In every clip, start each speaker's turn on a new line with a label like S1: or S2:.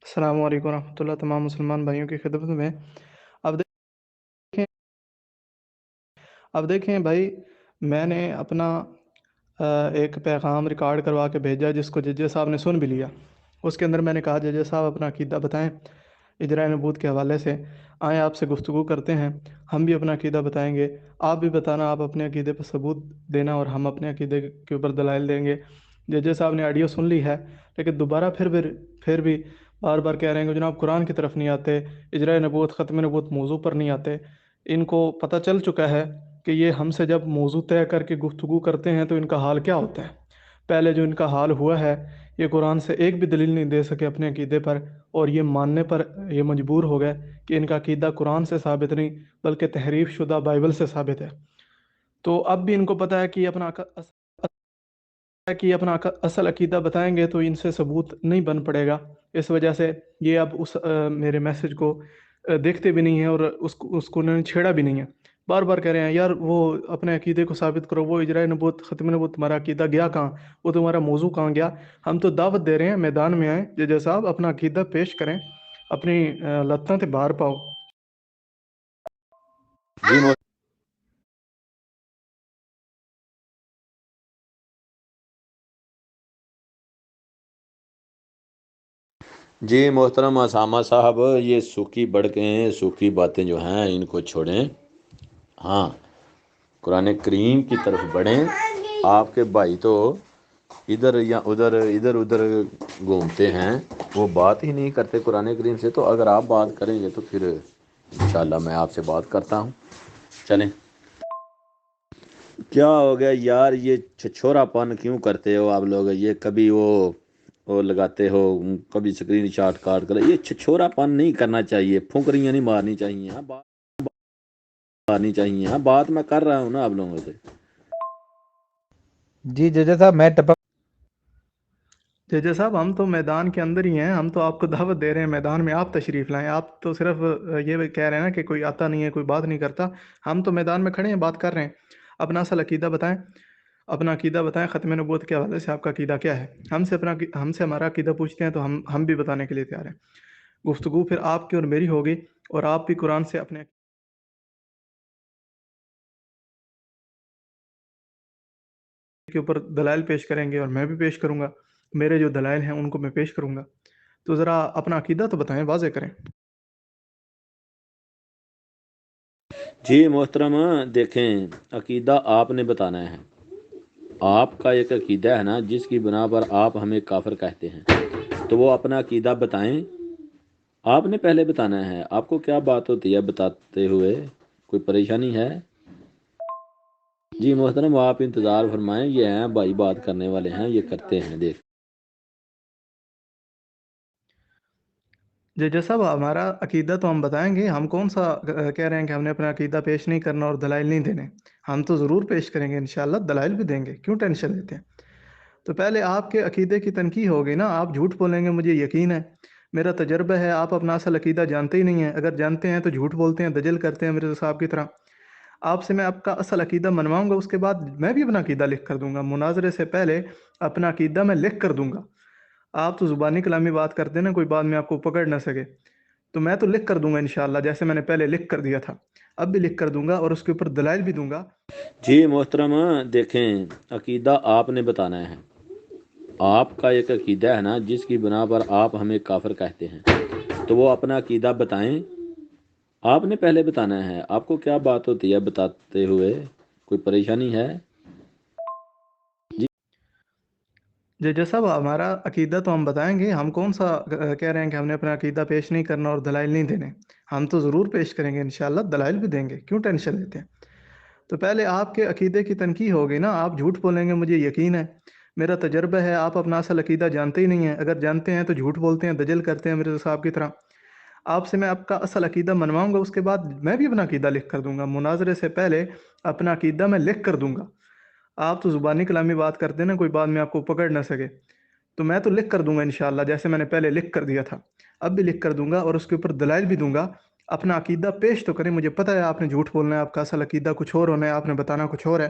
S1: السلام علیکم ورحمۃ اللہ تمام مسلمان بھائیوں کی خدمت میں۔ اب دیکھیں اب دیکھیں بھائی، میں نے اپنا ایک پیغام ریکارڈ کروا کے بھیجا جس کو ججے صاحب نے سن بھی لیا۔ اس کے اندر میں نے کہا ججے صاحب اپنا عقیدہ بتائیں اجرائے نبوت کے حوالے سے، آئیں آپ سے گفتگو کرتے ہیں، ہم بھی اپنا عقیدہ بتائیں گے، آپ بھی بتانا، آپ اپنے عقیدے پر ثبوت دینا اور ہم اپنے عقیدے کے اوپر دلائل دیں گے۔ ججے صاحب نے آڈیو سن لی ہے، لیکن دوبارہ پھر بھی بار بار کہہ رہے ہیں کہ جناب قرآن کی طرف نہیں آتے، اجرائے نبوت ختم نبوت موضوع پر نہیں آتے۔ ان کو پتہ چل چکا ہے کہ یہ ہم سے جب موضوع طے کر کے گفتگو کرتے ہیں تو ان کا حال کیا ہوتا ہے۔ پہلے جو ان کا حال ہوا ہے، یہ قرآن سے ایک بھی دلیل نہیں دے سکے اپنے عقیدے پر، اور یہ ماننے پر یہ مجبور ہو گئے کہ ان کا عقیدہ قرآن سے ثابت نہیں بلکہ تحریف شدہ بائبل سے ثابت ہے۔ تو اب بھی ان کو پتہ ہے کہ اپنا اصل عقیدہ بتائیں گے تو ان سے ثبوت نہیں بن پڑے گا۔ اس وجہ سے یہ اب میرے میسج کو دیکھتے بھی نہیں ہیں، اور اس کو انہوں نے چھیڑا بھی نہیں ہے۔ بار بار کہہ رہے ہیں یار وہ اپنے عقیدے کو ثابت کرو، وہ اجرائے نبوت ختم نبوت تمہارا عقیدہ گیا کہاں، وہ تمہارا موضوع کہاں گیا۔ ہم تو دعوت دے رہے ہیں، میدان میں آئیں، ججا صاحب اپنا عقیدہ پیش کریں، اپنی لتاں تے باہر پاؤ۔
S2: جی محترم اسامہ صاحب، یہ سوکھی بڑکیں سوکھی باتیں جو ہیں ان کو چھوڑیں، ہاں قرآن کریم کی طرف بڑھیں۔ آپ کے بھائی تو ادھر یا ادھر گھومتے ہیں، وہ بات ہی نہیں کرتے قرآن کریم سے، تو اگر آپ بات کریں گے تو پھر انشاءاللہ میں آپ سے بات کرتا ہوں۔ چلیں، کیا ہو گیا یار، یہ چھچورا پن کیوں کرتے ہو آپ لوگ؟ یہ کبھی وہ لگاتے ہو، کبھی سکرین شاٹ کاٹ کر، یہ چھچورا پن نہیں کرنا چاہیے، پھنکریاں نہیں مارنی چاہیے، ہاں بات مارنی چاہیے، ہاں بات میں کر رہا ہوں نا آپ لوگوں سے۔
S3: جی ججا صاحب میں ٹپک
S1: ججا صاحب ہم تو میدان کے اندر ہی ہیں، ہم تو آپ کو دعوت دے رہے ہیں میدان میں، آپ تشریف لائیں۔ آپ تو صرف یہ کہہ رہے ہیں نا کہ کوئی آتا نہیں ہے، کوئی بات نہیں کرتا۔ ہم تو میدان میں کھڑے ہیں، بات کر رہے ہیں۔ اپنا اصل عقیدہ بتائیں، اپنا عقیدہ بتائیں، ختم نبوت کے حوالے سے آپ کا عقیدہ کیا ہے۔ ہم سے ہمارا عقیدہ پوچھتے ہیں تو ہم بھی بتانے کے لیے تیار ہیں۔ گفتگو پھر آپ کی اور میری ہوگی، اور آپ بھی قرآن سے اپنے کے اوپر دلائل پیش کریں گے، اور میں بھی پیش کروں گا، میرے جو دلائل ہیں ان کو میں پیش کروں گا۔ تو ذرا اپنا عقیدہ تو بتائیں، واضح کریں۔
S2: جی محترم دیکھیں، عقیدہ آپ نے بتانا ہے۔ آپ کا ایک عقیدہ ہے نا جس کی بنا پر آپ ہمیں کافر کہتے ہیں، تو وہ اپنا عقیدہ بتائیں۔ آپ نے پہلے بتانا ہے، آپ کو کیا بات ہوتی ہے بتاتے ہوئے، کوئی پریشانی ہے؟ جی محترم آپ انتظار فرمائیں، یہ ہیں بھائی بات کرنے والے ہیں، یہ کرتے ہیں، دیکھ۔
S1: جیسا صاحب ہمارا عقیدہ تو ہم بتائیں گے، ہم کون سا کہہ رہے ہیں کہ ہم نے اپنا عقیدہ پیش نہیں کرنا اور دلائل نہیں دینے۔ ہم تو ضرور پیش کریں گے انشاءاللہ، دلائل بھی دیں گے، کیوں ٹینشن لیتے ہیں۔ تو پہلے آپ کے عقیدے کی تنقیح ہوگی نا، آپ جھوٹ بولیں گے مجھے یقین ہے، میرا تجربہ ہے، آپ اپنا اصل عقیدہ جانتے ہی نہیں ہیں، اگر جانتے ہیں تو جھوٹ بولتے ہیں، دجل کرتے ہیں مرزا صاحب کی طرح۔ آپ سے میں آپ کا اصل عقیدہ منواؤں گا، اس کے بعد میں بھی اپنا عقیدہ لکھ کر دوں گا، مناظرے سے پہلے اپنا عقیدہ میں لکھ کر دوں گا۔ آپ تو زبانی کلامی بات کرتے ہیں نا، کوئی بات میں آپ کو پکڑ نہ سکے، تو میں تو لکھ کر دوں گا انشاءاللہ، جیسے میں نے پہلے لکھ کر دیا تھا، اب بھی لکھ کر دوں گا، اور اس کے اوپر دلائل بھی دوں گا۔
S2: جی محترم دیکھیں، عقیدہ آپ نے بتانا ہے۔ آپ کا ایک عقیدہ ہے نا جس کی بنا پر آپ ہمیں کافر کہتے ہیں، تو وہ اپنا عقیدہ بتائیں۔ آپ نے پہلے بتانا ہے، آپ کو کیا بات ہوتی ہے بتاتے ہوئے، کوئی پریشانی ہے؟
S1: جیسا صاحب ہمارا عقیدہ تو ہم بتائیں گے، ہم کون سا کہہ رہے ہیں کہ ہم نے اپنا عقیدہ پیش نہیں کرنا اور دلائل نہیں دینے۔ ہم تو ضرور پیش کریں گے انشاءاللہ، دلائل بھی دیں گے، کیوں ٹینشن لیتے ہیں۔ تو پہلے آپ کے عقیدے کی تنقیح ہوگی نا، آپ جھوٹ بولیں گے مجھے یقین ہے، میرا تجربہ ہے، آپ اپنا اصل عقیدہ جانتے ہی نہیں ہیں، اگر جانتے ہیں تو جھوٹ بولتے ہیں، دجل کرتے ہیں مرزا صاحب کی طرح۔ آپ سے میں آپ کا اصل عقیدہ منواؤں گا، اس کے بعد میں بھی اپنا عقیدہ لکھ کر دوں گا، مناظرے سے پہلے اپنا عقیدہ میں لکھ کر دوں گا۔ آپ تو زبانی کلامی بات کرتے ہیں نا، کوئی بات میں آپ کو پکڑ نہ سکے، تو میں تو لکھ کر دوں گا انشاءاللہ، جیسے میں نے پہلے لکھ کر دیا تھا، اب بھی لکھ کر دوں گا، اور اس کے اوپر دلائل بھی دوں گا۔ اپنا عقیدہ پیش تو کریں، مجھے پتہ ہے آپ نے جھوٹ بولنا ہے، آپ کا اصل عقیدہ کچھ اور ہونا ہے، آپ نے بتانا کچھ اور ہے۔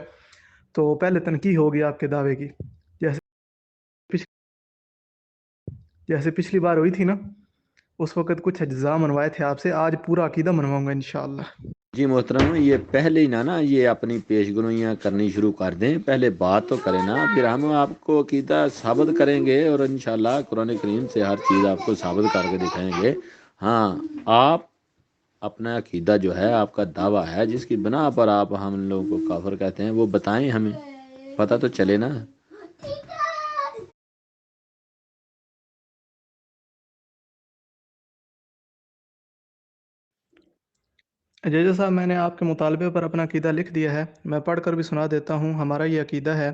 S1: تو پہلے تنقیح ہوگی آپ کے دعوے کی، جیسے پچھلی بار ہوئی تھی نا۔ اس وقت کچھ اجزاء منوائے تھے آپ سے، آج پورا عقیدہ منواؤں گا انشاءاللہ۔
S2: جی محترم، یہ پہلے ہی نہ یہ اپنی پیش گوئیاں کرنی شروع کر دیں، پہلے بات تو کریں نا، پھر ہم آپ کو عقیدہ ثابت کریں گے اور انشاءاللہ قرآن کریم سے ہر چیز آپ کو ثابت کر کے دکھائیں گے۔ ہاں، آپ اپنا عقیدہ جو ہے، آپ کا دعویٰ ہے جس کی بنا پر آپ ہم لوگوں کو کافر کہتے ہیں، وہ بتائیں، ہمیں پتہ تو چلے نا۔
S1: جیجا صاحب، میں نے آپ کے مطالبے پر اپنا عقیدہ لکھ دیا ہے، میں پڑھ کر بھی سنا دیتا ہوں۔ ہمارا یہ عقیدہ ہے،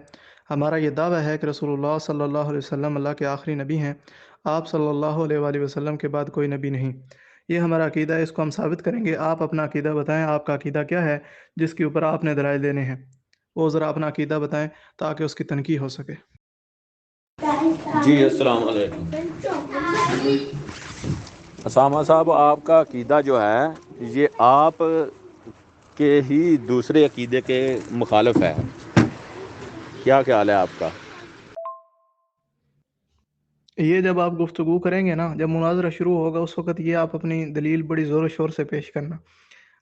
S1: ہمارا یہ دعویٰ ہے کہ رسول اللہ صلی اللہ علیہ وسلم اللہ کے آخری نبی ہیں، آپ صلی اللہ علیہ وآلہ وسلم کے بعد کوئی نبی نہیں۔ یہ ہمارا عقیدہ ہے، اس کو ہم ثابت کریں گے۔ آپ اپنا عقیدہ بتائیں، آپ کا عقیدہ کیا ہے جس کے اوپر آپ نے دلائل دینے ہیں؟ وہ ذرا اپنا عقیدہ بتائیں تاکہ اس کی تنقیح ہو سکے۔
S2: جی السلام علیکم اسامہ صاحب، آپ کا عقیدہ جو ہے یہ آپ کے ہی دوسرے عقیدے کے مخالف ہے، کیا خیال ہے آپ کا؟
S1: یہ جب آپ گفتگو کریں گے نا، جب مناظرہ شروع ہوگا، اس وقت یہ آپ اپنی دلیل بڑی زور و شور سے پیش کرنا۔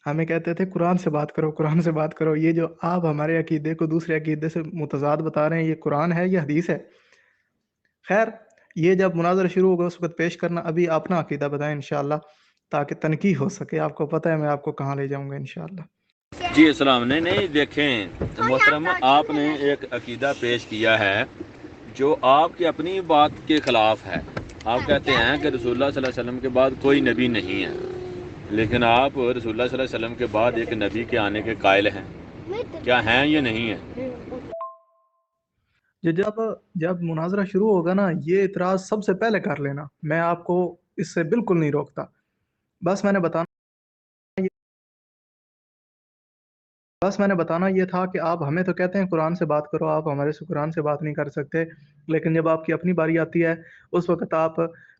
S1: ہمیں کہتے تھے قرآن سے بات کرو، قرآن سے بات کرو، یہ جو آپ ہمارے عقیدے کو دوسرے عقیدے سے متضاد بتا رہے ہیں، یہ قرآن ہے یا حدیث ہے؟ خیر، یہ جب مناظرہ شروع ہوگا اس وقت پیش کرنا۔ ابھی اپنا عقیدہ بتائیں انشاءاللہ تاکہ تنقیح ہو سکے۔ آپ کو پتہ ہے میں آپ کو کہاں لے جاؤں گا انشاءاللہ۔
S2: جی السلام، نہیں دیکھیں محترم، آپ نے ایک عقیدہ پیش کیا ہے جو آپ کی اپنی بات کے خلاف ہے۔ آپ کہتے ہیں کہ رسول اللہ صلی اللہ علیہ وسلم کے بعد کوئی نبی نہیں ہے، لیکن آپ رسول اللہ صلی اللہ علیہ وسلم کے بعد ایک نبی کے آنے کے قائل ہیں، کیا ہیں یا نہیں ہیں؟
S1: جب مناظرہ شروع ہوگا نا، یہ اعتراض سب سے پہلے کر لینا، میں آپ کو اس سے بالکل نہیں روکتا۔ بس میں نے بتانا یہ تھا کہ آپ ہمیں تو کہتے ہیں قرآن سے بات کرو، آپ ہمارے سے قرآن سے بات نہیں کر سکتے، لیکن جب آپ کی اپنی باری آتی ہے اس وقت آپ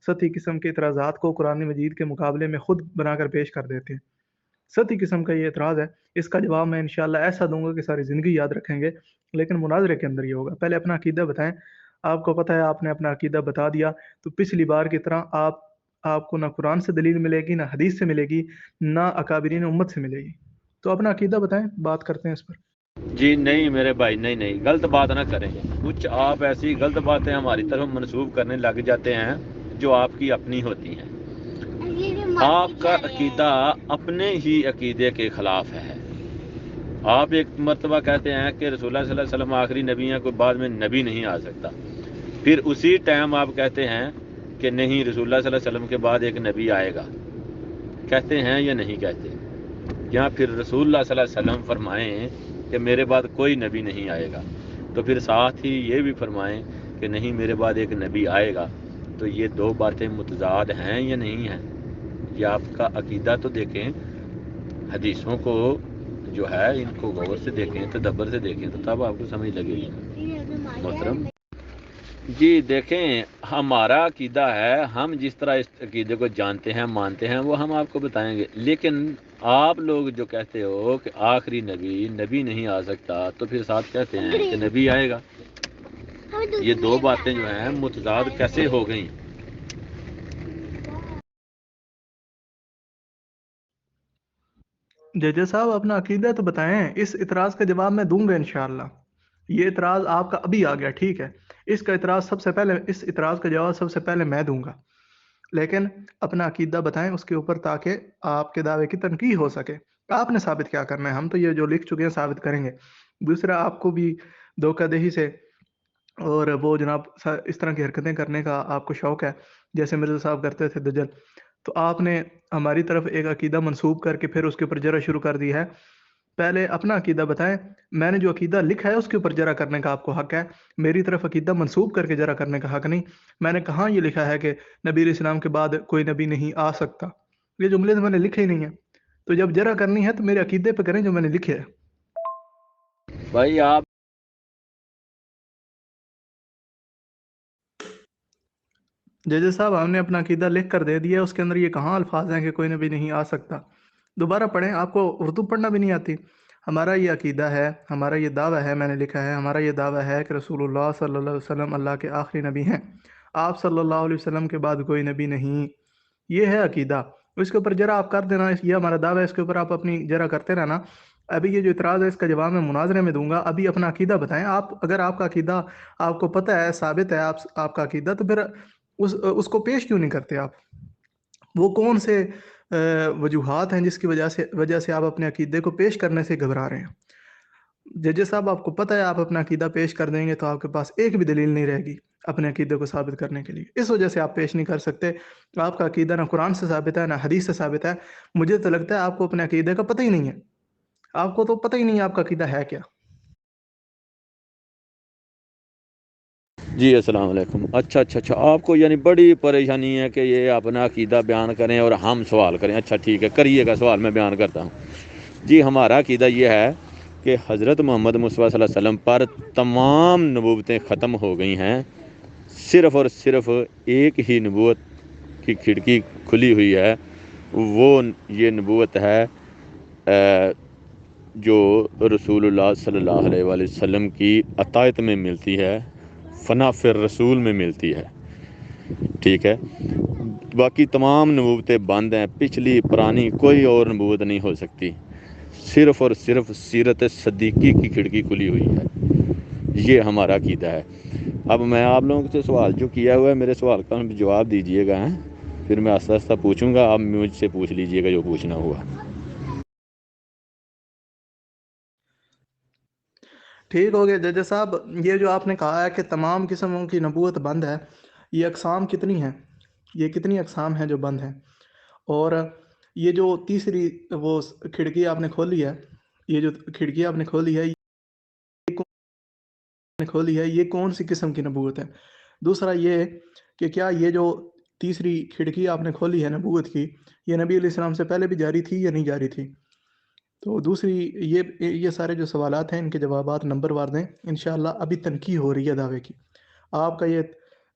S1: سطحی قسم کے اعتراضات کو قرآن مجید کے مقابلے میں خود بنا کر پیش کر دیتے ہیں۔ سطحی قسم کا یہ اعتراض ہے، اس کا جواب میں انشاءاللہ ایسا دوں گا کہ ساری زندگی یاد رکھیں گے، لیکن مناظرے کے اندر یہ ہوگا۔ پہلے اپنا عقیدہ بتائیں۔ آپ کو پتہ ہے آپ نے اپنا عقیدہ بتا دیا تو پچھلی بار کی طرح آپ کو نہ قرآن سے دلیل ملے گی، نہ حدیث سے ملے گی، نہ اکابرین امت سے ملے گی۔ تو اپنا عقیدہ بتائیں، بات کرتے ہیں اس پر۔
S2: جی نہیں میرے بھائی، نہیں غلط بات نہ کریں، کچھ آپ ایسی غلط باتیں ہماری طرف منسوب کرنے لگ جاتے ہیں جو آپ کی اپنی ہوتی ہیں۔ آپ کا عقیدہ اپنے ہی عقیدے کے خلاف ہے۔ آپ ایک مرتبہ کہتے ہیں کہ رسول اللہ صلی اللہ علیہ وسلم آخری نبی ہیں، کوئی بعد میں نبی نہیں آ سکتا، پھر اسی ٹائم آپ کہتے ہیں کہ نہیں رسول اللہ صلی اللہ علیہ وسلم کے بعد ایک نبی آئے گا، کہتے ہیں یا نہیں کہتے؟ یا پھر رسول اللہ صلی اللہ علیہ وسلم فرمائیں کہ میرے بعد کوئی نبی نہیں آئے گا، تو پھر ساتھ ہی یہ بھی فرمائیں کہ نہیں میرے بعد ایک نبی آئے گا، تو یہ دو باتیں متضاد ہیں یا نہیں ہیں؟ یہ آپ کا عقیدہ تو دیکھیں، حدیثوں کو جو ہے ان کو غور سے دیکھیں، تدبر سے دیکھیں، تو تب آپ کو سمجھ لگے گی محترم۔ جی دیکھیں، ہمارا عقیدہ ہے، ہم جس طرح اس عقیدے کو جانتے ہیں، مانتے ہیں، وہ ہم آپ کو بتائیں گے، لیکن آپ لوگ جو کہتے ہو کہ آخری نبی نہیں آ سکتا، تو پھر ساتھ کہتے ہیں کہ نبی آئے گا، یہ دو باتیں جو ہیں متضاد کیسے ہو گئیں؟
S1: ججا صاحب، اپنا عقیدہ تو بتائیں، اس اعتراض کا جواب میں دوں گا انشاءاللہ۔ یہ اعتراض آپ کا ابھی آ گیا، ٹھیک ہے، اس اعتراض کا جواب سب سے پہلے میں دوں گا، لیکن اپنا عقیدہ بتائیں اس کے اوپر تاکہ آپ کے دعوے کی تنقیح ہو سکے۔ آپ نے ثابت کیا کرنا ہے؟ ہم تو یہ جو لکھ چکے ہیں ثابت کریں گے۔ دوسرا، آپ کو بھی دھوکہ دہی سے اور وہ جناب اس طرح کی حرکتیں کرنے کا آپ کو شوق ہے جیسے مرزا صاحب کرتے تھے دجل، تو آپ نے ہماری طرف ایک عقیدہ منسوب کر کے پھر اس کے اوپر جرا شروع کر دی ہے۔ پہلے اپنا عقیدہ بتائیں، میں نے جو عقیدہ لکھا ہے اس کے اوپر جرا کرنے کا آپ کو حق ہے، میری طرف عقیدہ منسوب کر کے جرا کرنے کا حق نہیں۔ میں نے کہاں یہ لکھا ہے کہ نبی علیہ السلام کے بعد کوئی نبی نہیں آ سکتا؟ یہ جملے تو میں نے لکھے ہی نہیں ہیں۔ تو جب جرا کرنی ہے تو میرے عقیدے پہ کریں جو میں نے لکھے ہے۔
S2: بھائی آپ
S1: ججا صاحب، ہم نے اپنا عقیدہ لکھ کر دے دیا، اس کے اندر یہ کہاں الفاظ ہیں کہ کوئی نبی نہیں آ سکتا؟ دوبارہ پڑھیں، آپ کو اردو پڑھنا بھی نہیں آتی۔ ہمارا یہ عقیدہ ہے، ہمارا یہ دعویٰ ہے، میں نے لکھا ہے، ہمارا یہ دعویٰ ہے کہ رسول اللہ صلی اللہ علیہ وسلم اللہ کے آخری نبی ہیں، آپ صلی اللہ علیہ وسلم کے بعد کوئی نبی نہیں۔ یہ ہے عقیدہ. اس کے اوپر ذرا آپ کر دینا، یہ ہمارا دعویٰ ہے، اس کے اوپر آپ اپنی ذرا کرتے رہنا. ابھی یہ جو اعتراض ہے اس کا جواب میں مناظرے میں دوں گا. ابھی اپنا عقیدہ بتائیں آپ. اگر آپ کا عقیدہ آپ کو پتہ ہے، ثابت ہے آپ کا عقیدہ، تو پھر اس کو پیش کیوں نہیں کرتے آپ؟ وہ کون سے وجوہات ہیں جس کی وجہ سے آپ اپنے عقیدے کو پیش کرنے سے گھبرا رہے ہیں؟ ججز صاحب، آپ کو پتہ ہے آپ اپنا عقیدہ پیش کر دیں گے تو آپ کے پاس ایک بھی دلیل نہیں رہے گی اپنے عقیدے کو ثابت کرنے کے لیے. اس وجہ سے آپ پیش نہیں کر سکتے. آپ کا عقیدہ نہ قرآن سے ثابت ہے نہ حدیث سے ثابت ہے. مجھے تو لگتا ہے آپ کو اپنے عقیدے کا پتہ ہی نہیں ہے. آپ کو تو پتہ ہی نہیں ہے آپ کا عقیدہ ہے کیا.
S2: جی السلام علیکم. اچھا آپ کو یعنی بڑی پریشانی ہے کہ یہ اپنا عقیدہ بیان کریں اور ہم سوال کریں. اچھا ٹھیک ہے، کریے گا سوال، میں بیان کرتا ہوں. جی ہمارا عقیدہ یہ ہے کہ حضرت محمد مصطفیٰ صلی اللہ علیہ وسلم پر تمام نبوتیں ختم ہو گئی ہیں. صرف اور صرف ایک ہی نبوت کی کھڑکی کھلی ہوئی ہے. وہ یہ نبوت ہے جو رسول اللہ صلی اللہ علیہ وآلہ وسلم کی عطایت میں ملتی ہے، فنا فی الرسول میں ملتی ہے. ٹھیک ہے، باقی تمام نبوتیں بند ہیں. پچھلی پرانی کوئی اور نبوت نہیں ہو سکتی. صرف اور صرف سیرت صدیقی کی کھڑکی کھلی ہوئی ہے. یہ ہمارا عقیدہ ہے. اب میں آپ لوگوں سے سوال جو کیا ہوا ہے، میرے سوال کا جواب دیجئے گا، پھر میں آہستہ آہستہ پوچھوں گا. آپ مجھ سے پوچھ لیجئے گا جو پوچھنا ہوا.
S1: ٹھیک ہو گیا جج صاحب. یہ جو آپ نے کہا ہے کہ تمام قسموں کی نبوت بند ہے، یہ اقسام کتنی ہیں؟ یہ کتنی اقسام ہیں جو بند ہیں؟ اور یہ جو تیسری وہ کھڑکی آپ نے کھولی ہے، یہ جو کھڑکی آپ نے کھولی ہے یہ کون سی قسم کی نبوت ہے؟ دوسرا یہ کہ کیا یہ جو تیسری کھڑکی آپ نے کھولی ہے نبوت کی، یہ نبی علیہ السلام سے پہلے بھی جاری تھی یا نہیں جاری تھی؟ تو دوسری یہ سارے جو سوالات ہیں ان کے جوابات نمبر وار دیں انشاءاللہ. ابھی تنقید ہو رہی ہے دعوے کی. آپ کا یہ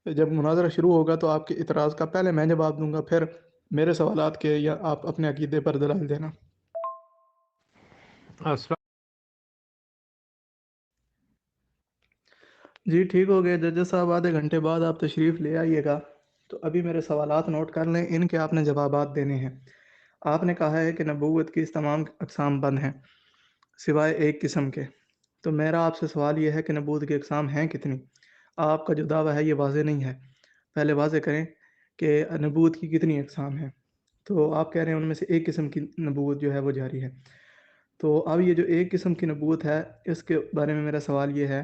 S1: جب مناظرہ شروع ہوگا تو آپ کے اعتراض کا پہلے میں جواب دوں گا، پھر میرے سوالات کے یا آپ اپنے عقیدے پر دلائل دینا. جی ٹھیک ہو گیا ججز صاحب. آدھے گھنٹے بعد آپ تشریف لے آئیے گا. تو ابھی میرے سوالات نوٹ کر لیں، ان کے آپ نے جوابات دینے ہیں. آپ نے کہا ہے کہ نبوت کی تمام اقسام بند ہیں سوائے ایک قسم کے. تو میرا آپ سے سوال یہ ہے کہ نبوت کی اقسام ہیں کتنی؟ آپ کا جو دعویٰ ہے یہ واضح نہیں ہے. پہلے واضح کریں کہ نبوت کی کتنی اقسام ہیں. تو آپ کہہ رہے ہیں ان میں سے ایک قسم کی نبوت جو ہے وہ جاری ہے. تو اب یہ جو ایک قسم کی نبوت ہے، اس کے بارے میں میرا سوال یہ ہے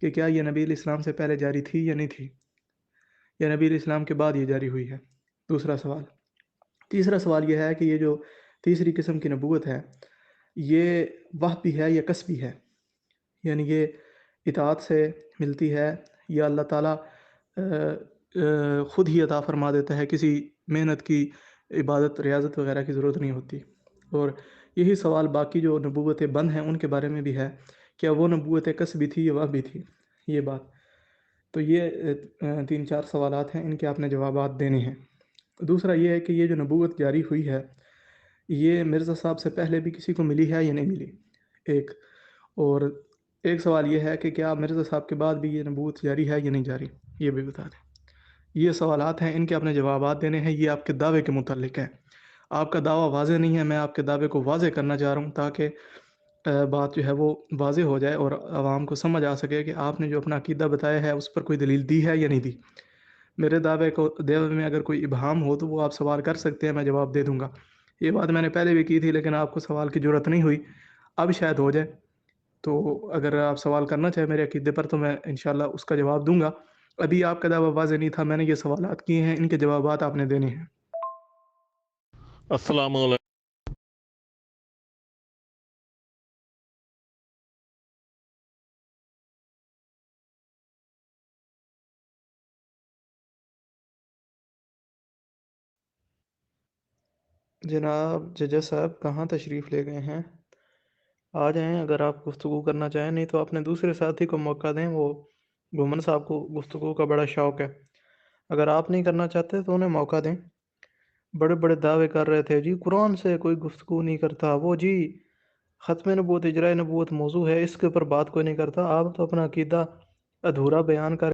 S1: کہ کیا یہ نبی علیہ السلام سے پہلے جاری تھی یا نہیں تھی، یا نبی علیہ السلام کے بعد یہ جاری ہوئی ہے؟ دوسرا سوال. تیسرا سوال یہ ہے کہ یہ جو تیسری قسم کی نبوت ہے یہ وحی ہے یا کسبی ہے؟ یعنی یہ اطاعت سے ملتی ہے یا اللہ تعالیٰ خود ہی عطا فرما دیتا ہے، کسی محنت کی، عبادت، ریاضت وغیرہ کی ضرورت نہیں ہوتی؟ اور یہی سوال باقی جو نبوتیں بند ہیں ان کے بارے میں بھی ہے. کیا وہ نبوتیں کسبی تھی یا وحی تھی؟ یہ بات. تو یہ 3-4 سوالات ہیں، ان کے آپ نے جوابات دینے ہیں. دوسرا یہ ہے کہ یہ جو نبوت جاری ہوئی ہے یہ مرزا صاحب سے پہلے بھی کسی کو ملی ہے یا نہیں ملی؟ ایک. اور ایک سوال یہ ہے کہ کیا مرزا صاحب کے بعد بھی یہ نبوت جاری ہے یا نہیں جاری؟ یہ بھی بتا دیں. یہ سوالات ہیں، ان کے اپنے جوابات دینے ہیں. یہ آپ کے دعوے کے متعلق ہے. آپ کا دعویٰ واضح نہیں ہے، میں آپ کے دعوے کو واضح کرنا چاہ رہا ہوں تاکہ بات جو ہے وہ واضح ہو جائے اور عوام کو سمجھ آ سکے کہ آپ نے جو اپنا عقیدہ بتایا ہے اس پر کوئی دلیل دی ہے یا نہیں دی. میرے دعوے میں اگر کوئی ابہام ہو تو وہ آپ سوال کر سکتے ہیں، میں جواب دے دوں گا. یہ بات میں نے پہلے بھی کی تھی لیکن آپ کو سوال کی ضرورت نہیں ہوئی، اب شاید ہو جائے. تو اگر آپ سوال کرنا چاہیں میرے عقیدے پر تو میں انشاءاللہ اس کا جواب دوں گا. ابھی آپ کا دعویٰ واضح نہیں تھا، میں نے یہ سوالات کیے ہیں، ان کے جوابات آپ نے دینے ہیں.
S3: السلام علیکم.
S1: جناب ججا صاحب کہاں تشریف لے گئے ہیں؟ آ جائیں اگر آپ گفتگو کرنا چاہیں، نہیں تو اپنے دوسرے ساتھی کو موقع دیں. وہ گھومن صاحب کو گفتگو کا بڑا شوق ہے، اگر آپ نہیں کرنا چاہتے تو انہیں موقع دیں. بڑے بڑے دعوے کر رہے تھے جی قرآن سے کوئی گفتگو نہیں کرتا، وہ جی ختم نبوت اجرائے نبوت موضوع ہے، اس کے اوپر بات کوئی نہیں کرتا. آپ تو اپنا عقیدہ ادھورا بیان کر